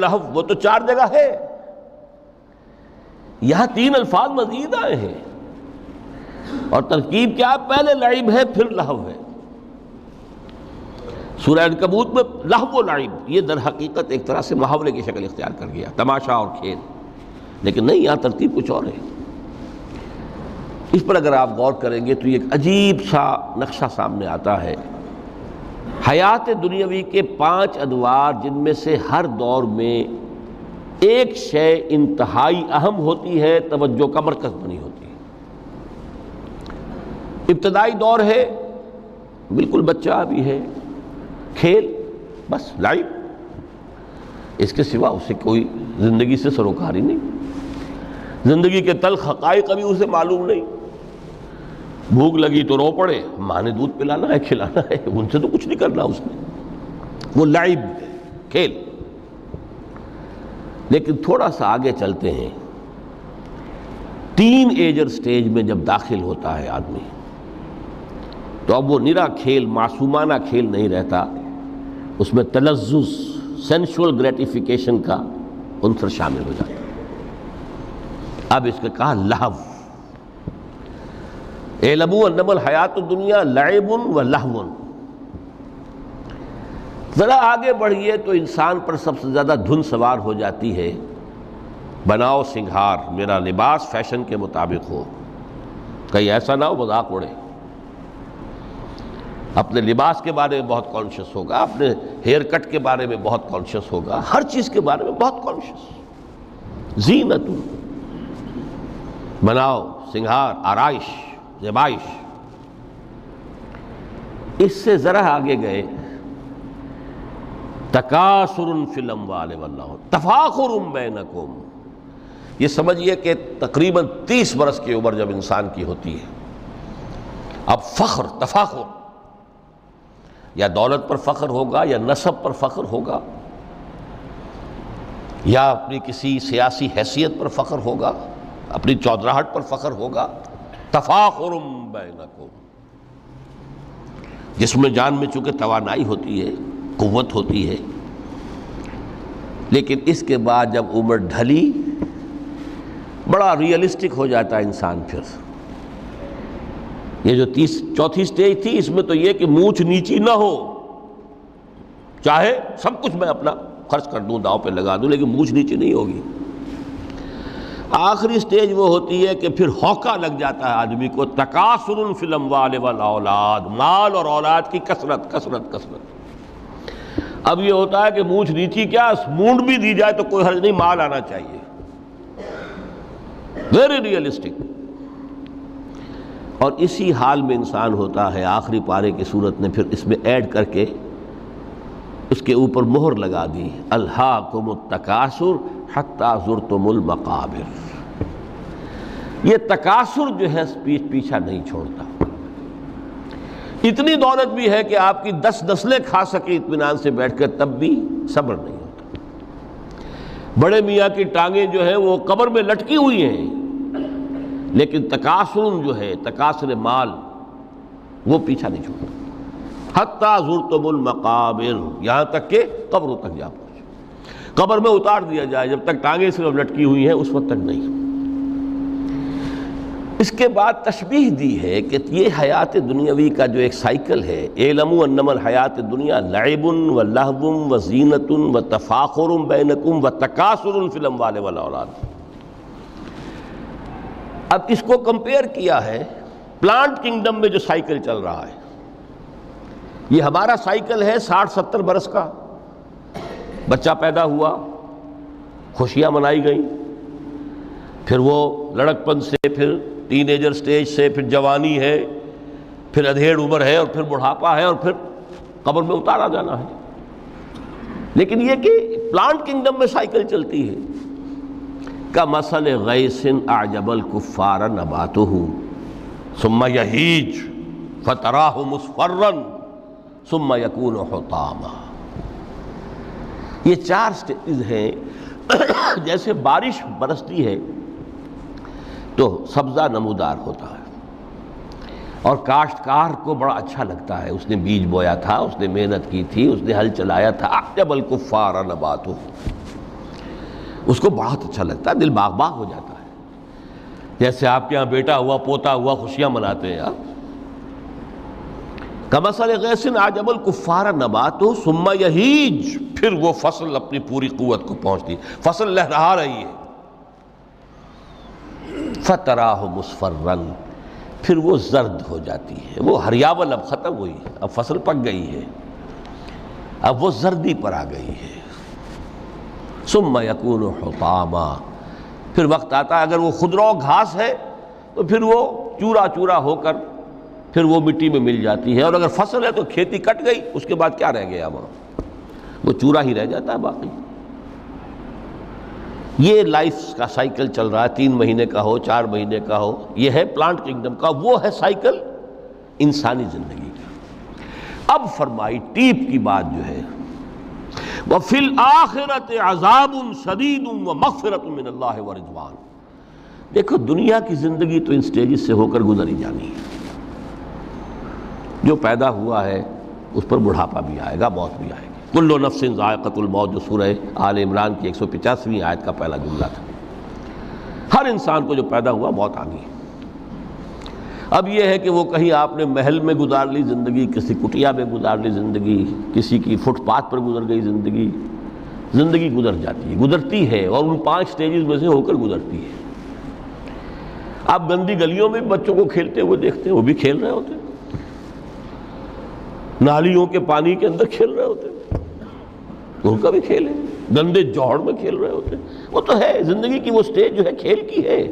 لہو وہ تو 4 جگہ ہے، یہاں 3 الفاظ مزید آئے ہیں اور ترکیب کیا؟ پہلے لعب ہے پھر لہو ہے۔ سورہ عنکبوت میں لہو و لعب یہ در حقیقت ایک طرح سے محاورے کی شکل اختیار کر گیا، تماشا اور کھیل، لیکن نہیں، یہاں ترتیب کچھ اور ہے۔ اس پر اگر آپ غور کریں گے تو یہ ایک عجیب سا نقشہ سامنے آتا ہے۔ حیات دنیاوی کے 5 ادوار، جن میں سے ہر دور میں ایک شے انتہائی اہم ہوتی ہے، توجہ کا مرکز بنی ہوتی ہے۔ ابتدائی دور ہے، بالکل بچہ بھی ہے، کھیل، بس لعب، اس کے سوا اسے کوئی زندگی سے سروکار ہی نہیں، زندگی کے تلخ حقائق ابھی اسے معلوم نہیں۔ بھوک لگی تو رو پڑے، ماں نے دودھ پلانا ہے، کھلانا ہے، ان سے تو کچھ نہیں کرنا اس نے، وہ لعب، کھیل۔ لیکن تھوڑا سا آگے چلتے ہیں، ٹین ایجر سٹیج میں جب داخل ہوتا ہے آدمی تو اب وہ نرا کھیل، معصومانہ کھیل نہیں رہتا، اس میں تلذذ، سینشول گریٹیفیکیشن کا عنصر شامل ہو جاتا ہے۔ اب اس کا کہا لہو، اعلموا انما الحیات الدنیا لعب و لہو۔ ذرا آگے بڑھیے تو انسان پر سب سے زیادہ دھن سوار ہو جاتی ہے، بناؤ سنگھار، میرا لباس فیشن کے مطابق ہو، کہیں ایسا نہ ہو مذاق اڑے۔ اپنے لباس کے بارے میں بہت کانشیس ہوگا، اپنے ہیئر کٹ کے بارے میں بہت کانشیس ہوگا، ہر چیز کے بارے میں بہت کانشیس۔ زینت، بناؤ سنگھار، آرائش، زیبائش۔ اس سے ذرا آگے گئے، تکاثر فی الاموال واللہو، تفاخر بینکم۔ یہ سمجھیے کہ تقریباً 30 برس کی عمر جب انسان کی ہوتی ہے، اب فخر، تفاخر، یا دولت پر فخر ہوگا، یا نسب پر فخر ہوگا، یا اپنی کسی سیاسی حیثیت پر فخر ہوگا، اپنی چودراہٹ پر فخر ہوگا۔ تفاخر بینکم، جس میں جان میں چونکہ توانائی ہوتی ہے، قوت ہوتی ہے، لیکن اس کے بعد جب عمر ڈھلی، بڑا ریئلسٹک ہو جاتا ہے انسان۔ پھر یہ جو 4تھی سٹیج تھی، اس میں تو یہ کہ مونچھ نیچی نہ ہو، چاہے سب کچھ میں اپنا خرچ کر دوں، داؤ پہ لگا دوں، لیکن مونچھ نیچی نہیں ہوگی۔ آخری سٹیج وہ ہوتی ہے کہ پھر ہوکا لگ جاتا ہے آدمی کو، تکاثر فی الاموال والاولاد، مال اور اولاد کی کثرت کثرت کثرت۔ اب یہ ہوتا ہے کہ مونچھ نیچی کیا، مونڈ بھی دی جائے تو کوئی حرج نہیں، مال آنا چاہیے، ویری ریئلسٹک۔ اور اسی حال میں انسان ہوتا ہے، آخری پارے کی صورت نے پھر اس میں ایڈ کر کے اس کے اوپر مہر لگا دی، الہاکم التکاثر حتی زرتم المقابر۔ یہ تکاثر جو ہے پیچھا نہیں چھوڑتا۔ اتنی دولت بھی ہے کہ آپ کی 10 نسلیں کھا سکے اطمینان سے بیٹھ کر، تب بھی صبر نہیں ہوتا۔ بڑے میاں کی ٹانگیں جو ہیں وہ قبر میں لٹکی ہوئی ہیں، لیکن تکاثر جو ہے، تکاثر مال، وہ پیچھا نہیں چھوڑتا۔ حتی زرتم المقابر، یہاں تک کہ قبروں تک جا پہنچے، قبر میں اتار دیا جائے، جب تک ٹانگیں صرف لٹکی ہوئی ہیں اس وقت تک نہیں۔ اس کے بعد تشبیہ دی ہے کہ یہ حیات دنیاوی کا جو ایک سائیکل ہے، اعلموا انما الحیات الدنیا لعب و لہو و زینت و تفاخر بینکم و تکاثر فی الاموال والاولاد۔ اب اس کو کمپیئر کیا ہے پلانٹ کنگڈم میں جو سائیکل چل رہا ہے۔ یہ ہمارا سائیکل ہے 60-70 برس کا، بچہ پیدا ہوا، خوشیاں منائی گئیں، پھر وہ لڑکپن سے، پھر ٹین ایجر سٹیج سے، پھر جوانی ہے، پھر ادھیڑ عمر ہے، اور پھر بڑھاپا ہے، اور پھر قبر میں اتارا جانا ہے۔ لیکن یہ کہ پلانٹ کنگڈم میں سائیکل چلتی ہے، کمثل غیث اعجب الکفار نباتہ ثم یہیج فتراہ مصفرا ثم یکون حطاما۔ یہ 4 سٹیج ہیں۔ جیسے بارش برستی ہے تو سبزہ نمودار ہوتا ہے، اور کاشتکار کو بڑا اچھا لگتا ہے، اس نے بیج بویا تھا، اس نے محنت کی تھی، اس نے ہل چلایا تھا، اعجب الکفار نباتہ، اس کو بہت اچھا لگتا ہے، دل باغ باغ ہو جاتا ہے. جیسے آپ کے یہاں بیٹا ہوا پوتا ہوا خوشیاں مناتے ہیں آپ. کمثل غیث اعجب الکفار نباتہ ثم یہیج، پھر وہ فصل اپنی پوری قوت کو پہنچتی، فصل لہرا رہی ہے. فتراہ مصفرا، پھر وہ زرد ہو جاتی ہے. وہ ہریاول اب ختم ہوئی، اب فصل پک گئی ہے، اب وہ زردی پر آ گئی ہے. ثم یکون حطاما، پھر وقت آتا ہے اگر وہ خضرو گھاس ہے تو پھر وہ چورا چورا ہو کر پھر وہ مٹی میں مل جاتی ہے. اور اگر فصل ہے تو کھیتی کٹ گئی، اس کے بعد کیا رہ گیا وہاں؟ وہ چورا ہی رہ جاتا ہے باقی. یہ لائف کا سائیکل چل رہا ہے، 3 مہینے کا ہو 4 مہینے کا ہو. یہ ہے پلانٹ کنگڈم کا، وہ ہے سائیکل انسانی زندگی کا. اب فرمائی ٹیپ کی بات جو ہے، وَفِي الْآخِرَةِ عَذَابٌ شَدِيدٌ وَمَغْفِرَةٌ مِّنَ اللَّهِ وَرِضْوَانٌ. دیکھو دنیا کی زندگی تو ان سٹیجز سے ہو کر گزر ہی جانی ہے. جو پیدا ہوا ہے اس پر بڑھاپا بھی آئے گا، موت بھی آئے گی. کل نفس ذائقۃ الموت، جو سورہ آل عمران کی 185ویں آیت کا پہلا جملہ تھا. ہر انسان کو جو پیدا ہوا موت آ گئی. اب یہ ہے کہ وہ کہیں آپ نے محل میں گزار لی زندگی، کسی کٹیا میں گزار لی زندگی، کسی کی فٹ پاتھ پر گزر گئی زندگی. زندگی گزر جاتی ہے، گزرتی ہے، اور ان 5 سٹیجز میں سے ہو کر گزرتی ہے. آپ گندی گلیوں میں بچوں کو کھیلتے ہوئے دیکھتے ہیں، وہ بھی کھیل رہے ہوتے ہیں. نالیوں کے پانی کے اندر کھیل رہے ہوتے ہیں، ان کا بھی کھیل ہے. گندے جوہڑ میں کھیل رہے ہوتے ہیں. وہ تو ہے زندگی کی وہ سٹیج جو ہے کھیل کی ہے.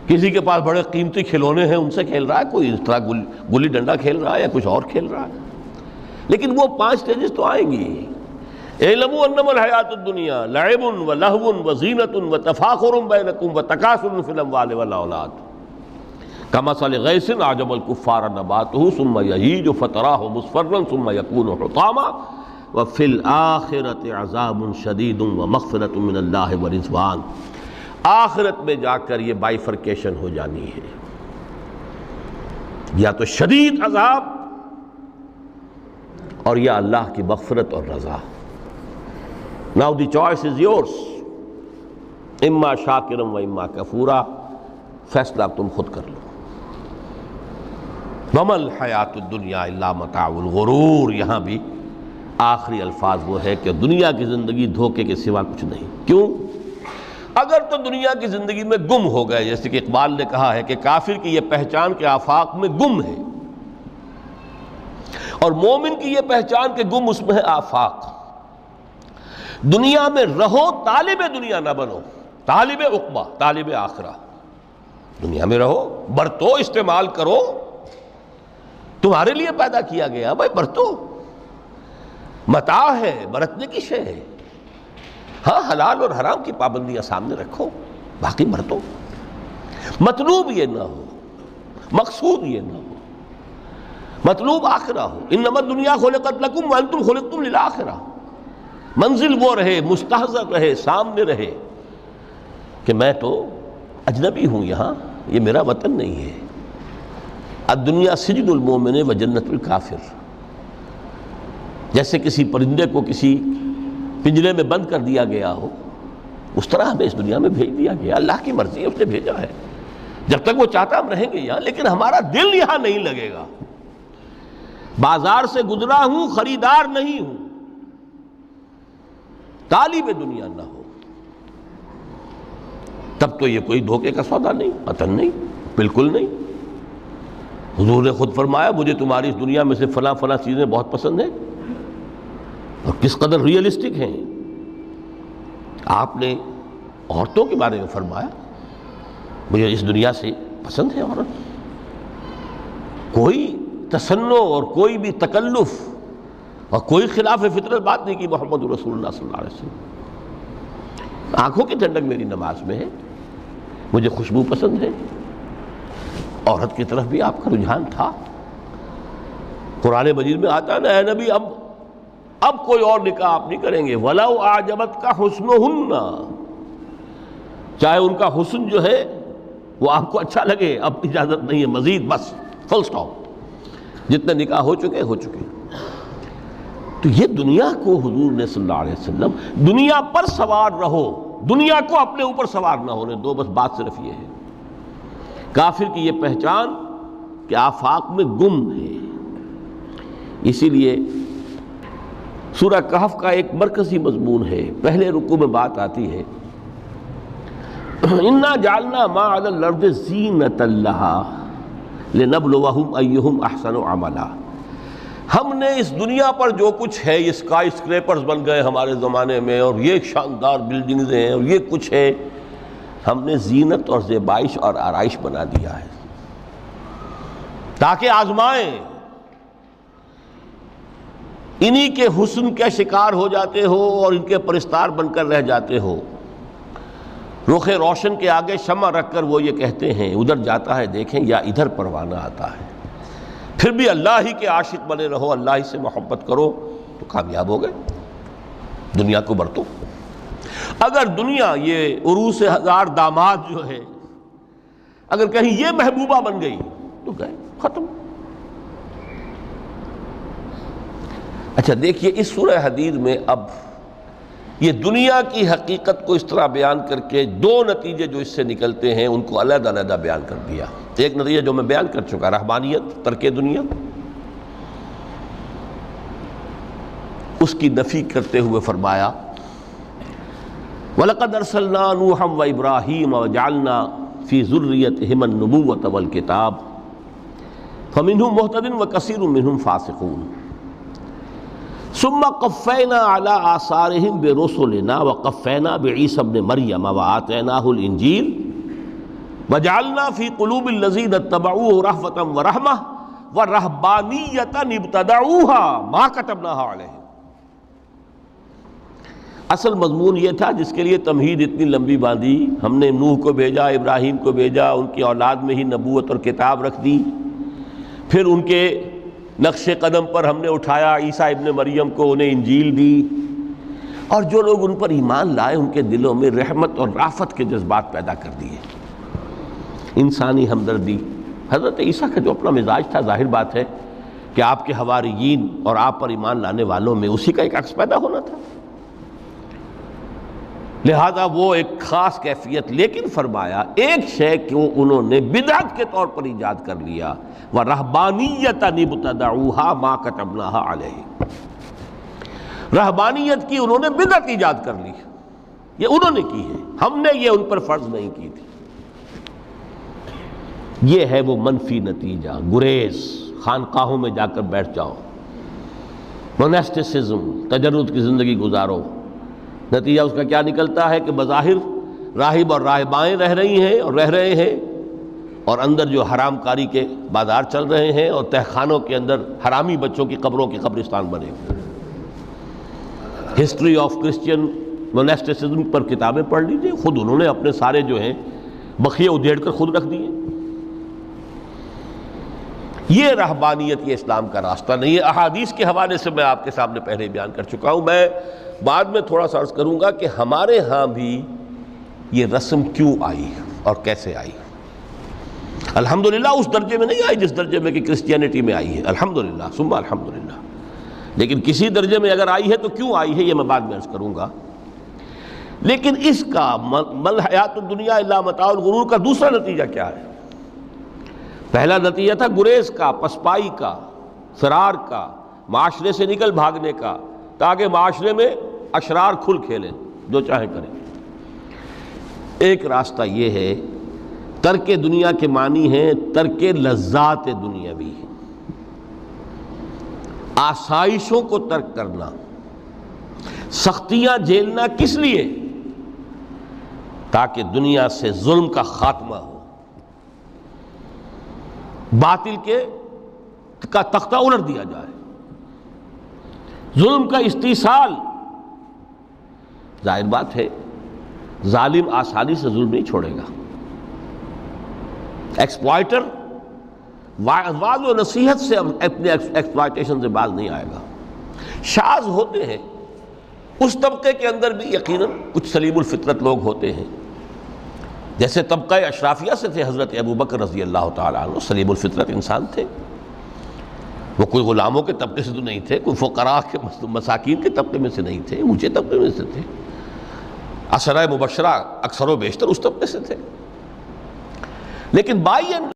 کسی کے پاس بڑے قیمتی کھلونے ہیں، ان سے کھیل رہا ہے، کوئی اس طرح گلی ڈنڈا کھیل رہا ہے یا کچھ اور کھیل رہا ہے. لیکن وہ 5 سٹیجز تو آئیں گی. اعلموا انما الحیات الدنیا لعب ولہو وزینۃ وتفاخر بینکم وتکاثر فی الاموال والاولاد کمثل غیث اعجب الکفار نباتہ ثم یہیج فتراہ مصفرا ثم یکون حطاما وفی الآخرۃ عذاب شدید ومغفرۃ من اللہ ورضوان. آخرت میں جا کر یہ بائیفرکیشن ہو جانی ہے، یا تو شدید عذاب اور یا اللہ کی مغفرت اور رضا. Now the choice is yours، اما شاکرا و اما کفورا. فیصلہ تم خود کر لو. وما الحیات الدنیا الا متاع الغرور. یہاں بھی آخری الفاظ وہ ہے کہ دنیا کی زندگی دھوکے کے سوا کچھ نہیں. کیوں؟ اگر تو دنیا کی زندگی میں گم ہو گئے، جیسے کہ اقبال نے کہا ہے کہ کافر کی یہ پہچان کے آفاق میں گم ہے، اور مومن کی یہ پہچان کہ گم اس میں ہے آفاق. دنیا میں رہو، طالب دنیا نہ بنو، طالب عقبہ، طالب آخرہ. دنیا میں رہو، برتو، استعمال کرو، تمہارے لیے پیدا کیا گیا بھائی، برتو. متاع ہے، برتنے کی شے ہے. ہاں حلال اور حرام کی پابندیاں سامنے رکھو، باقی برتو. مطلوب یہ نہ ہو، مقصود یہ نہ ہو، مطلوب آخرہ ہو. انما الدنیا خلقت لکم وانتم خلقتم للآخرہ. منزل وہ رہے، مستحضر رہے، سامنے رہے کہ میں تو اجنبی ہوں، یہاں یہ میرا وطن نہیں ہے. الدنیا سجن المومن و جنت الکافر. جیسے کسی پرندے کو کسی پنجرے میں بند کر دیا گیا ہو، اس طرح ہمیں اس دنیا میں بھیج دیا گیا. اللہ کی مرضی ہے، اس نے بھیجا ہے. جب تک وہ چاہتا ہم رہیں گے یہاں، لیکن ہمارا دل یہاں نہیں لگے گا. بازار سے گزرا ہوں، خریدار نہیں ہوں. طالب دنیا نہ ہو تب تو یہ کوئی دھوکے کا سودا نہیں، قطعاً نہیں، بالکل نہیں. حضور نے خود فرمایا مجھے تمہاری اس دنیا میں سے فلاں فلاں چیزیں بہت پسند ہیں، اور کس قدر ریئلسٹک ہیں. آپ نے عورتوں کے بارے میں فرمایا مجھے اس دنیا سے پسند ہے عورت. کوئی تصنع اور کوئی بھی تکلف اور کوئی خلاف فطرت بات نہیں کی محمد رسول اللہ صلی اللہ علیہ وسلم. آنکھوں کی ٹھنڈک میری نماز میں ہے، مجھے خوشبو پسند ہے. عورت کی طرف بھی آپ کا رجحان تھا. قرآن مجید میں آتا ہے نا، اے نبی اب کوئی اور نکاح آپ نہیں کریں گے. وَلَوْ أَعْجَبَتْكَ حُسْنُهُنَّ. چاہے ان کا حسن جو ہے وہ آپ کو اچھا لگے، اب اجازت نہیں ہے مزید، بس فل سٹاپ. جتنے نکاح ہو چکے ہو چکے. تو یہ دنیا کو حضور نے صلی اللہ علیہ وسلم دنیا پر سوار رہو، دنیا کو اپنے اوپر سوار نہ ہونے دو، بس بات صرف یہ ہے۔ کافر کی یہ پہچان کہ آفاق میں گم ہے۔ اسی لیے سورہ کہف کا ایک مرکزی مضمون ہے، پہلے رکوع میں بات آتی ہے اِنَّا جَعَلْنَا مَا عَلَى الْأَرْضِ زِینَةً لَهَا لِنَبْلُوَهُمْ أَيُّهُمْ أَحْسَنُ عَمَلًا۔ ہم نے اس دنیا پر جو کچھ ہے، یہ اسکائی اسکریپرز بن گئے ہمارے زمانے میں، اور یہ شاندار بلڈنگز ہیں، اور یہ کچھ ہے، ہم نے زینت اور زیبائش اور آرائش بنا دیا ہے تاکہ آزمائیں۔ انہی کے حسن کے شکار ہو جاتے ہو اور ان کے پرستار بن کر رہ جاتے ہو۔ رخ روشن کے آگے شمع رکھ کر وہ یہ کہتے ہیں، ادھر جاتا ہے دیکھیں یا ادھر پروانہ آتا ہے، پھر بھی اللہ ہی کے عاشق بنے رہو، اللہ ہی سے محبت کرو تو کامیاب ہو گئے، دنیا کو برتو۔ اگر دنیا یہ عروس ہزار داماد جو ہے، اگر کہیں یہ محبوبہ بن گئی تو گئے، ختم۔ اچھا دیکھیے اس سورہ حدید میں اب یہ دنیا کی حقیقت کو اس طرح بیان کر کے دو نتیجے جو اس سے نکلتے ہیں ان کو علیحدہ علیحدہ بیان کر دیا۔ ایک نتیجہ جو میں بیان کر چکا، رہبانیت، ترک دنیا، اس کی نفی کرتے ہوئے فرمایا وَلَقَدْ أَرْسَلْنَا نُوحًا وَإِبْرَاهِيمَ وَجَعَلْنَا فِي ذُرِّيَّتِهِمَا النُّبُوَّةَ وَالْكِتَابَ فَمِنْهُمْ مُهْتَدٍ وَكَثِيرٌ مِّنْهُمْ فَاسِقُونَ ثم قفینا علی آثارہم برسلنا وقفینا بعیسی ابن مریم وآتیناہ الانجیل وجعلنا فی قلوب الذین اتبعوہ رأفۃ ورحمۃ ورہبانیۃ ابتدعوہا ما کتبناہا علیہم۔ اصل مضمون یہ تھا جس کے لیے تمہید اتنی لمبی باندھی، ہم نے نوح کو بھیجا، ابراہیم کو بھیجا، ان کی اولاد میں ہی نبوت اور کتاب رکھ دی، پھر ان کے نقش قدم پر ہم نے اٹھایا عیسیٰ ابن مریم کو، انہیں انجیل دی، اور جو لوگ ان پر ایمان لائے ان کے دلوں میں رحمت اور رافت کے جذبات پیدا کر دیے، انسانی ہمدردی۔ حضرت عیسیٰ کا جو اپنا مزاج تھا، ظاہر بات ہے کہ آپ کے حواریین اور آپ پر ایمان لانے والوں میں اسی کا ایک عکس پیدا ہونا تھا، لہذا وہ ایک خاص کیفیت، لیکن فرمایا ایک شے کو انہوں نے بدعت کے طور پر ایجاد کر لیا، وَرَهْبَانِيَّةً ابْتَدَعُوهَا مَا كَتَبْنَاهَا عَلَيْهِمْ۔ رہبانیت کی انہوں نے بدعت ایجاد کر لی، یہ انہوں نے کی ہے، ہم نے یہ ان پر فرض نہیں کی تھی۔ یہ ہے وہ منفی نتیجہ، گریز، خانقاہوں میں جا کر بیٹھ جاؤ، موناسٹسزم، تجرد کی زندگی گزارو۔ نتیجہ اس کا کیا نکلتا ہے کہ بظاہر راہب اور راہبائیں رہ رہی ہیں اور رہ رہے ہیں، اور اندر جو حرام کاری کے بازار چل رہے ہیں، اور تہخانوں کے اندر حرامی بچوں کی قبروں کے قبرستان بنے ہوئے۔ ہسٹری آف کرسچین موناسٹسزم پر کتابیں پڑھ لیجیے، خود انہوں نے اپنے سارے جو ہیں بخیے ادھیڑ کر خود رکھ دیے۔ یہ رہبانیت، یہ اسلام کا راستہ نہیں ہے۔ احادیث کے حوالے سے میں آپ کے سامنے پہلے بیان کر چکا ہوں، میں بعد میں تھوڑا سا عرض کروں گا کہ ہمارے ہاں بھی یہ رسم کیوں آئی اور کیسے آئی۔ الحمدللہ اس درجے میں نہیں آئی جس درجے میں کہ کرسچینٹی میں آئی ہے، الحمدللہ ثم الحمدللہ، لیکن کسی درجے میں اگر آئی ہے تو کیوں آئی ہے یہ میں بعد میں عرض کروں گا۔ لیکن اس کا مل حیات الدنیا الا متاع الغرور کا دوسرا نتیجہ کیا ہے؟ پہلا نتیجہ تھا گریز کا، پسپائی کا، فرار کا، معاشرے سے نکل بھاگنے کا، تاکہ معاشرے میں اشرار کھل کھیلیں، جو چاہیں کریں۔ ایک راستہ یہ ہے، ترک دنیا کے معنی ہیں ترک لذات دنیاوی، آسائشوں کو ترک کرنا، سختیاں جھیلنا، کس لیے؟ تاکہ دنیا سے ظلم کا خاتمہ ہو، باطل کا تختہ الٹ دیا جائے، ظلم کا استیصال۔ ظاہر بات ہے ظالم آسانی سے ظلم نہیں چھوڑے گا، ایکسپلائٹر واعظ و نصیحت سے اپنے ایکسپلائٹیشن سے باز نہیں آئے گا۔ شاذ ہوتے ہیں اس طبقے کے اندر بھی یقیناً کچھ سلیم الفطرت لوگ ہوتے ہیں، جیسے طبقہ اشرافیہ سے تھے حضرت ابو بکر رضی اللہ تعالیٰ عنہ، سلیم الفطرت انسان تھے، وہ کوئی غلاموں کے طبقے سے تو نہیں تھے، کوئی فقراء کے مساکین کے طبقے میں سے نہیں تھے، اونچے طبقے میں سے تھے۔ عشرہ مبشرہ اکثر و بیشتر اس طبقے سے تھے، لیکن بائی